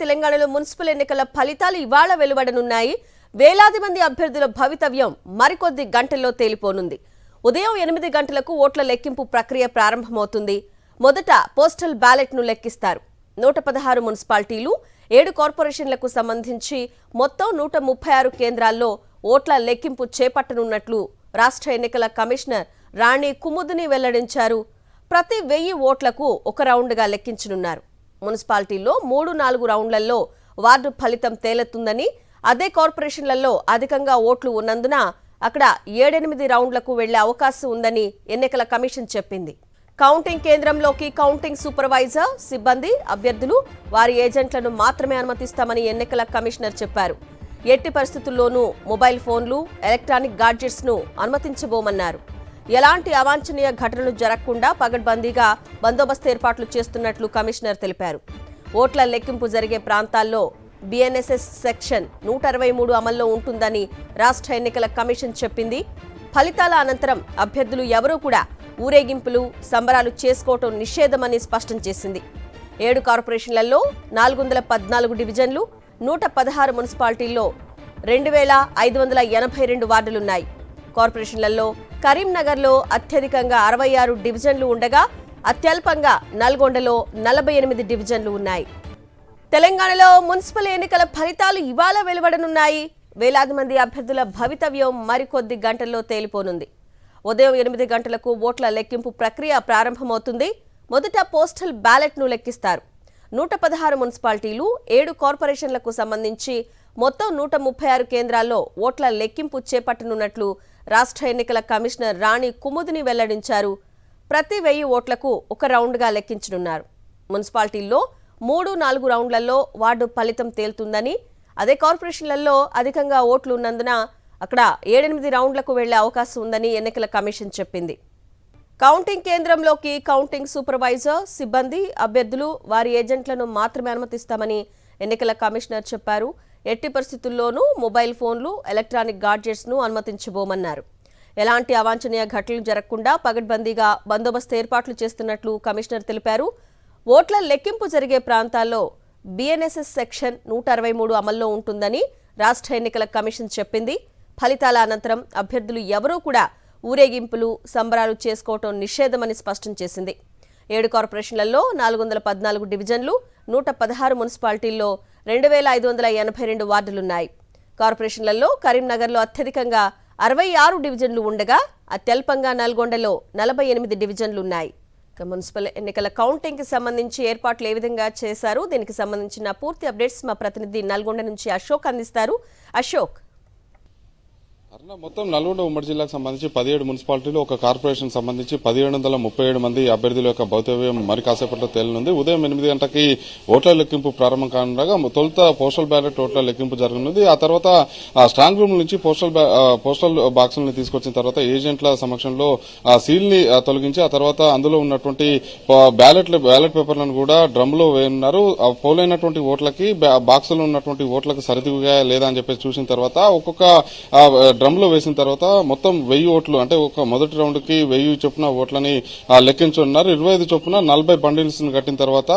తెలంగాణలో మున్సిపల్ ఎన్నికల ఫలితాలు ఇవాళ వెలువడనున్నాయి. వేలాది మంది అభ్యర్థుల భవితవ్యం మరికొద్ది గంటల్లో తేలిపోనుంది. ఉదయం 8 గంటలకు ఓట్ల లెక్కింపు ప్రక్రియ ప్రారంభమవుతుంది. మొదట పోస్టల్ బ్యాలెట్ ను లెక్కిస్తారు. 116 మున్సిపాలిటీలు, 7 కార్పొరేషన్లకు సంబంధించి మొత్తం 136 కేంద్రాల్లో ఓట్ల లెక్కింపు చేపట్టనున్నట్లు రాష్ట్ర ఎన్నికల కమిషనర్ రాణి కుముదిని వెల్లడించారు. ప్రతి 1000 ఓట్లకు ఒక రౌండ్గా లెక్కించనున్నారు. మున్సిపాలిటీల్లో 3-4 రౌండ్లలో వార్డు ఫలితం తేలుతుందని, అదే కార్పొరేషన్లలో అధికంగా ఓట్లు ఉన్నందున అక్కడ 7-8 రౌండ్లకు వెళ్లే అవకాశం ఉందని ఎన్నికల కమిషన్ చెప్పింది. కౌంటింగ్ కేంద్రంలోకి కౌంటింగ్ సూపర్వైజర్, సిబ్బంది, అభ్యర్థులు, వారి ఏజెంట్లను మాత్రమే అనుమతిస్తామని ఎన్నికల కమిషనర్ చెప్పారు. ఎట్టి పరిస్థితుల్లోనూ మొబైల్ ఫోన్లు, ఎలక్ట్రానిక్ గాడ్జెట్స్ ను అనుమతించబోమన్నారు. ఎలాంటి అవాంఛనీయ ఘటనలు జరగకుండా పగడ్బందీగా బందోబస్తు ఏర్పాట్లు చేస్తున్నట్లు కమిషనర్ తెలిపారు. ఓట్ల లెక్కింపు జరిగే ప్రాంతాల్లో BNSS సెక్షన్ 163 అమల్లో ఉంటుందని రాష్ట్ర ఎన్నికల కమిషన్ చెప్పింది. ఫలితాల అనంతరం అభ్యర్థులు ఎవరూ కూడా ఊరేగింపులు, సంబరాలు చేసుకోవటం నిషేధమని స్పష్టం చేసింది. 7 కార్పొరేషన్లలో 414 డివిజన్లు, 116 మున్సిపాలిటీల్లో 2582 వార్డులున్నాయి. కార్పొరేషన్లలో కరీంనగర్లో అత్యధికంగా 66 డివిజన్లు ఉండగా అత్యల్పంగా నల్గొండలో 48 డివిజన్లు ఉన్నాయి. తెలంగాణలో మున్సిపల్ ఎన్నికల ఫలితాలు ఇవాళ వెలువడనున్నాయి. వేలాది మంది అభ్యర్థుల భవితవ్యం మరికొద్ది గంటల్లో తేలిపోనుంది. ఉదయం 8 గంటలకు ఓట్ల లెక్కింపు ప్రక్రియ ప్రారంభమవుతుంది. మొదట పోస్టల్ బ్యాలెట్ ను లెక్కిస్తారు. 116 మున్సిపాలిటీలు, 7 కార్పొరేషన్లకు సంబంధించి మొత్తం 136 కేంద్రాల్లో ఓట్ల లెక్కింపు చేపట్టనున్నట్లు రాష్ట్ర ఎన్నికల కమిషనర్ రాణి కుముదిని వెల్లడించారు. ప్రతి 1000 ఓట్లకు ఒక రౌండ్గా లెక్కించనున్నారు. మున్సిపాలిటీల్లో 3-4 రౌండ్లలో వార్డు ఫలితం తేలుతుందని, అదే కార్పొరేషన్లలో అధికంగా ఓట్లు ఉన్నందున అక్కడ 7-8 రౌండ్లకు వెళ్లే అవకాశం ఉందని ఎన్నికల కమిషన్ చెప్పింది. కౌంటింగ్ కేంద్రంలోకి కౌంటింగ్ సూపర్వైజర్, సిబ్బంది, అభ్యర్థులు, వారి ఏజెంట్లను మాత్రమే అనుమతిస్తామని ఎన్నికల కమిషనర్ చెప్పారు. ఎట్టి పరిస్థితుల్లోనూ మొబైల్ ఫోన్లు, ఎలక్ట్రానిక్ గాడ్జెట్స్ ను అనుమతించబోమన్నారు. ఎలాంటి అవాంఛనీయ ఘటనలు జరగకుండా పగడ్బందీగా బందోబస్తు ఏర్పాట్లు చేస్తున్నట్లు కమిషనర్ తెలిపారు. ఓట్ల లెక్కింపు జరిగే ప్రాంతాల్లో BNSS సెక్షన్ 163 అమల్లో ఉంటుందని రాష్ట్ర ఎన్నికల కమిషన్ చెప్పింది. ఫలితాల అనంతరం అభ్యర్థులు ఎవరూ కూడా ఊరేగింపులు, సంబరాలు చేసుకోవటం నిషేధమని స్పష్టం చేసింది. 7 కార్పొరేషన్లలో 414 డివిజన్లు, 116 మున్సిపాలిటీల్లో 2582 వార్డులున్నాయి. కార్పొరేషన్లలో కరీంనగర్లో అత్యధికంగా 66 డివిజన్లు ఉండగా అత్యల్పంగా నల్గొండలో 48 డివిజన్లున్నాయి. మున్సిపల్ ఎన్నికల కౌంటింగ్ కి సంబంధించి ఏర్పాట్లు ఏ విధంగా చేశారు, దీనికి సంబంధించిన పూర్తి అప్డేట్స్ మా ప్రతినిధి నల్గొండ నుంచి అశోక్ అందిస్తారు. అశోక్, మొత్తం నల్గొండ ఉమ్మడి జిల్లాకు సంబంధించి 17 మున్సిపాలిటీలు, ఒక కార్పొరేషన్ సంబంధించి 1737 మంది అభ్యర్థుల యొక్క భౌతవ్యం మరి కాసేపట్లో తేలనుంది. ఉదయం 8 గంటకి ఓట్ల లెక్కింపు ప్రారంభం కానుండగా తొలుత పోస్టల్ బ్యాలెట్ ఓట్ల లెక్కింపు జరగనుంది. ఆ తర్వాత స్ట్రాంగ్ రూమ్ నుంచి పోస్టల్ బాక్సులను తీసుకొచ్చిన తర్వాత ఏజెంట్ల సమక్షంలో సీల్ ని తొలగించి ఆ తర్వాత అందులో ఉన్నటువంటి బ్యాలెట్ పేపర్లను కూడా డ్రమ్ లో వేయనున్నారు. పోలైనటువంటి ఓట్లకి బాక్సులో ఉన్నటువంటి ఓట్లకు సరిదిగా లేదా అని చెప్పేసి చూసిన తర్వాత ఒక్కొక్క డ్రమ్ లో వేసిన తర్వాత మొత్తం 1000 ఓట్లు, అంటే ఒక మొదటి రౌండ్ కి 1000 చొప్పున ఓట్లని లెక్కించున్నారు. 25 చొప్పున 40 బండిల్స్ కట్టిన తర్వాత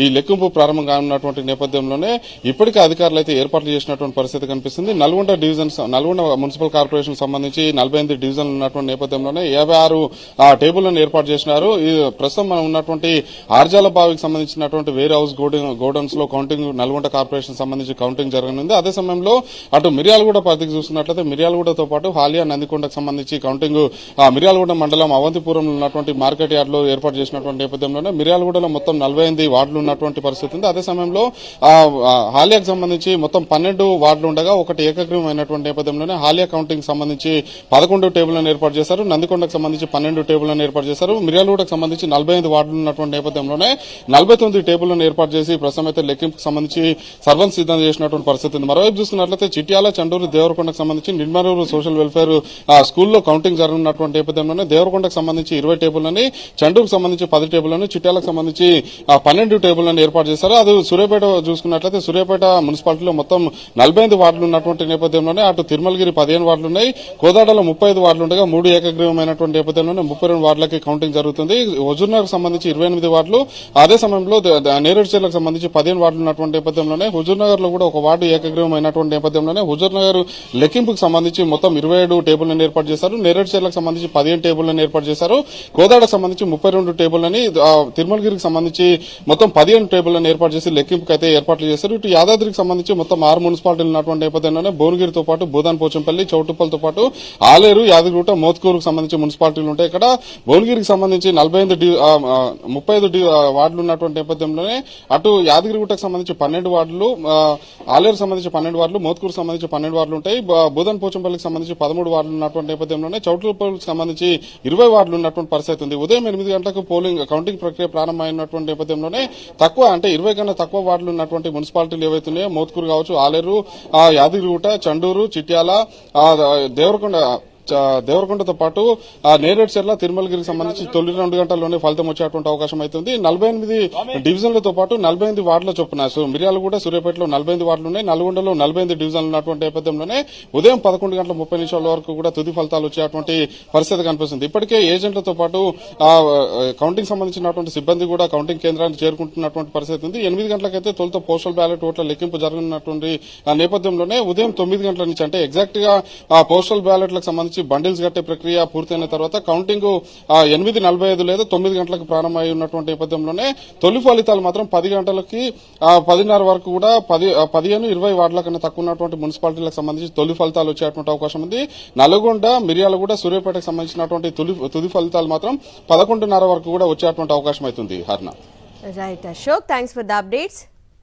ఈ లెక్కింపు ప్రారంభం కానున్నటువంటి నేపథ్యంలోనే ఇప్పటికే అధికారులు అయితే ఏర్పాట్లు చేసినటువంటి పరిస్థితి కనిపిస్తుంది. నల్గొండ మున్సిపల్ కార్పొరేషన్ సంబంధించి 48 డివిజన్లు ఉన్నటువంటి నేపథ్యంలోనే 56 టేబుల్లను ఏర్పాటు చేసినారు. ప్రస్తుతం మనం ఉన్నటువంటి ఆర్జాల బావికి సంబంధించినటువంటి వేర్ హౌస్ గోడౌన్స్ లో కౌంటింగ్, నల్గొండ కార్పొరేషన్ సంబంధించి కౌంటింగ్ జరగనుంది. అదే సమయంలో అటు మిర్యాలగూడ పరిధికి చూస్తున్నట్లయితే మిర్యాలగూడతో పాటు హాలియా, నందికొండకు సంబంధించి కౌంటింగ్ మిర్యాలగూడ మండలం అవంతిపురంలో ఉన్నటువంటి మార్కెట్ యార్డ్ లో ఏర్పాటు చేసినటువంటి నేపథ్యంలోనే మిర్యాలగూడలో మొత్తం 48 వార్డులు ఉన్నటువంటి పరిస్థితి ఉంది. అదే సమయంలో హాలియాకు సంబంధించి మొత్తం 12 వార్డులు ఉండగా ఒకటి ఏకగ్రీవం అయినటువంటి నేపథ్యంలోనే హాలియా కౌంటింగ్ సంబంధించి 11 టేబుల్లను ఏర్పాటు చేశారు. నందికొండకు సంబంధించి 12 టేబుల్లను ఏర్పాటు చేశారు. మిర్యాలగూడకు సంబంధించి 45 వార్డులు ఉన్నటువంటి నేపథ్యంలోనే 49 టేబుల్లను ఏర్పాటు చేసి ప్రస్తుతం అయితే లెక్కింపుకు సంబంధించి సర్వం సిద్దం చేసినటువంటి పరిస్థితి ఉంది. మరోవైపు చూస్తున్నట్లయితే చిట్యాల, చండూరు, దేవరకొండకు సంబంధించి నిమ్మరూరు రిజర్వ్ సోషల్ వెల్ఫేర్ స్కూల్లో కౌంటింగ్ జరుగుతున్నటువంటి నేపథ్యంలోనే దేవరకొండకు సంబంధించి 20 టేబుల్లని, చండూరుకు సంబంధించి 10 టేబుల్లను, చిట్యాలకు సంబంధించి 12 టేబుల్లను ఏర్పాటు చేశారు. అది సూర్యాపేట చూసుకున్నట్లయితే సూర్యాపేట మున్సిపాలిటీలో మొత్తం 45 వార్డులు ఉన్నటువంటి నేపథ్యంలోనే అటు తిరుమలగిరి 15 వార్డులు ఉన్నాయి, కోదాడలో 35 వార్డులు ఉండగా 3 ఏకగ్రీవమైనటువంటి నేపథ్యంలోనే 32 వార్డులకి కౌంటింగ్ జరుగుతుంది. హుజూర్నగర్ సంబంధించి 28 వార్డులు, అదే సమయంలో నేరేడుచర్లకు సంబంధించి 15 వార్డులు ఉన్నటువంటి నేపథ్యంలోనే హుజూర్నగర్ లో కూడా ఒక వార్డు ఏకగ్రీవమైనటువంటి నేపథ్యంలోనే హుజూర్నగర్ లెక్కింపుకు సంబంధించి మొత్తం 27 టేబుల్లను ఏర్పాటు చేశారు. నేరేడుచర్లకు సంబంధించి 15 టేబుల్లను ఏర్పాటు చేశారు. కోదాడకు సంబంధించి 32 టేబుల్లని, తిరుమలగిరికి సంబంధించి మొత్తం 15 టేబుల్లను ఏర్పాటు చేసి లెక్కింపుకు అయితే ఏర్పాట్లు చేశారు. ఇటు యాదాద్రికి సంబంధించి మొత్తం 6 మున్సిపాలిటీలు ఉన్నటువంటి నేపథ్యంలోనే భువనగిరితో పాటు భూదాన్ పోచంపల్లి, చౌటుప్పలతో పాటు ఆలేరు, యాదగిరిగుట్ట, మోత్కూరుకు సంబంధించి మున్సిపాలిటీలు ఉంటాయి. ఇక్కడ భువనగిరికి సంబంధించి 35 వార్డులు ఉన్నటువంటి నేపథ్యంలోనే అటు యాదగిరిగుట్టకు సంబంధించి 12 వార్డులు, ఆలేరు సంబంధించి 12 వార్డులు, మోత్కూరుకు సంబంధించి 12 వార్డులు ఉంటాయి. భూదాన్ పోచంపల్లికి సంబంధించి 13 వార్డులు ఉన్నటువంటి నేపథ్యంలోనే చౌటుప్పల్లికి సంబంధించి 20 వార్డులు ఉన్నటువంటి పరిస్థితి ఉంది. ఉదయం 8 గంటలకు కౌంటింగ్ ప్రక్రియ ప్రారంభమైనటువంటి నేపథ్యంలోనే తక్కువ అంటే 20 కన్నా తక్కువ వార్డులు ఉన్నటువంటి మున్సిపాలిటీలు ఏవైతున్నాయో మోత్కూరు కావచ్చు, ఆలేరు, యాదగిరిగుట్ట, చండూరు, చిట్యాల, దేవరకొండతో పాటు నేరేడుచర్ల, తిరుమలగిరికి సంబంధించి తొలి 2 గంటల్లోనే ఫలితం వచ్చేటువంటి అవకాశం అవుతుంది. 48 డివిజన్లతో పాటు 48 వార్డుల చొప్పున మిర్యాలగూడ, సూర్యాపేటలో 48 వార్డులు ఉన్నాయి, నల్గొండలో 48 డివిజన్లు ఉన్నటువంటి నేపథ్యంలోనే ఉదయం 11:30 వరకు కూడా తుది ఫలితాలు వచ్చేటువంటి పరిస్థితి కనిపిస్తుంది. ఇప్పటికే ఏజెంట్లతో పాటు కౌంటింగ్ సంబంధించినటువంటి సిబ్బంది కూడా కౌంటింగ్ కేంద్రానికి చేరుకుంటున్నటువంటి పరిస్థితి ఉంది. 8 గంటలకైతే తొలుత పోస్టల్ బ్యాలెట్ ఓట్ల లెక్కింపు జరగనున్నటువంటి నేపథ్యంలోనే ఉదయం 9 గంటల నుంచి అంటే ఎగ్జాక్ట్ గా పోస్టల్ బ్యాలెట్లకు సంబంధించి బండిల్స్ కట్టే ప్రక్రియ పూర్తయిన తర్వాత కౌంటింగ్ 8:45 లేదా 9 గంటలకు ప్రారంభమై ఉన్నటువంటి నేపథ్యంలోనే తొలి ఫలితాలు మాత్రం 10 గంటలకి 10:30 వరకు కూడా 15-20 వార్డుల కన్నా తక్కువ ఉన్నటువంటి మున్సిపాలిటీలకు సంబంధించి తొలి ఫలితాలు వచ్చేటువంటి అవకాశం ఉంది. నల్గొండ, మిర్యాలగూడ, సూర్యాపేటకు సంబంధించినటువంటి తుది ఫలితాలు మాత్రం 11:30 వరకు కూడా వచ్చేటువంటి అవకాశం అవుతుంది. హర్ణ right Ashok, thanks for the updates.